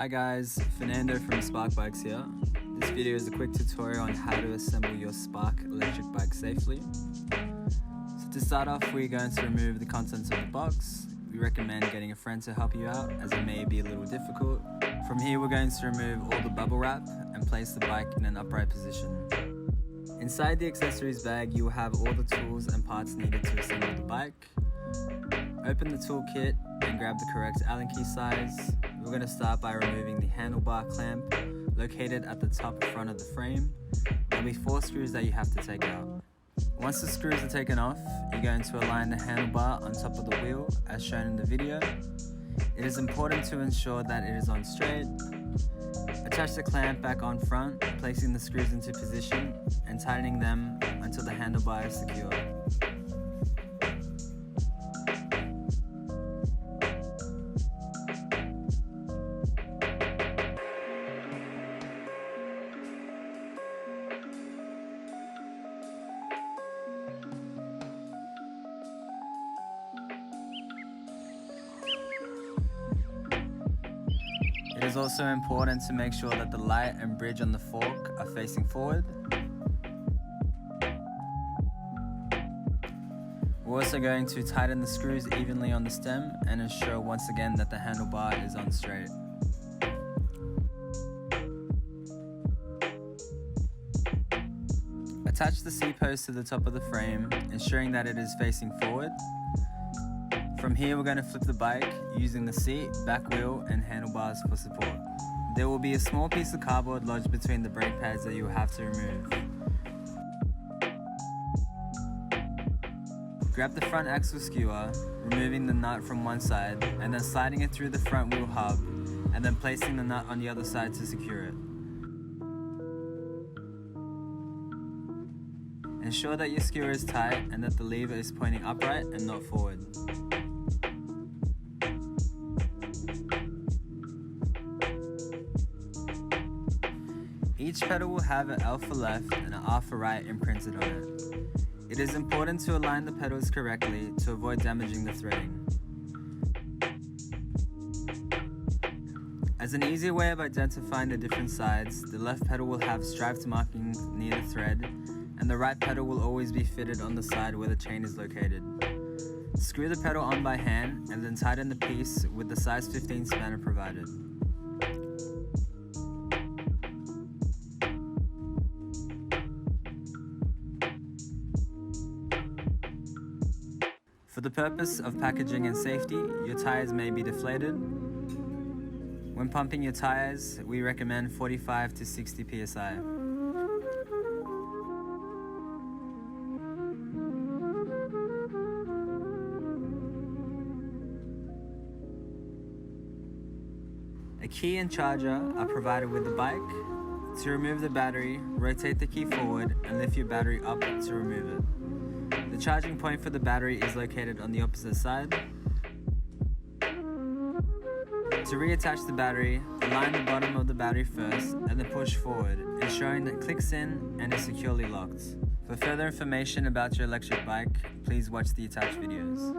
Hi guys, Fernando from Spark Bikes here. This video is a quick tutorial on how to assemble your Spark electric bike safely. So to start off, we're going to remove the contents of the box. We recommend getting a friend to help you out as it may be a little difficult. From here we're going to remove all the bubble wrap and place the bike in an upright position. Inside the accessories bag you will have all the tools and parts needed to assemble the bike. Open the toolkit and grab the correct Allen key size. We're going to start by removing the handlebar clamp located at the top front of the frame. There'll be 4 screws that you have to take out. Once the screws are taken off, you're going to align the handlebar on top of the wheel as shown in the video. It is important to ensure that it is on straight. Attach the clamp back on front, placing the screws into position and tightening them until the handlebar is secure. It is also important to make sure that the light and bridge on the fork are facing forward. We're also going to tighten the screws evenly on the stem and ensure once again that the handlebar is on straight. Attach the C-post to the top of the frame, ensuring that it is facing forward. From here we're going to flip the bike using the seat, back wheel and handlebars for support. There will be a small piece of cardboard lodged between the brake pads that you will have to remove. Grab the front axle skewer, removing the nut from one side and then sliding it through the front wheel hub and then placing the nut on the other side to secure it. Ensure that your skewer is tight and that the lever is pointing upright and not forward. Each pedal will have an L for left and an R for right imprinted on it. It is important to align the pedals correctly to avoid damaging the threading. As an easy way of identifying the different sides, the left pedal will have striped markings near the thread, and the right pedal will always be fitted on the side where the chain is located. Screw the pedal on by hand and then tighten the piece with the size 15 spanner provided. For the purpose of packaging and safety, your tires may be deflated. When pumping your tires, we recommend 45 to 60 psi. A key and charger are provided with the bike. To remove the battery, rotate the key forward and lift your battery up to remove it. The charging point for the battery is located on the opposite side. To reattach the battery, align the bottom of the battery first and then push forward, ensuring that it clicks in and is securely locked. For further information about your electric bike, please watch the attached videos.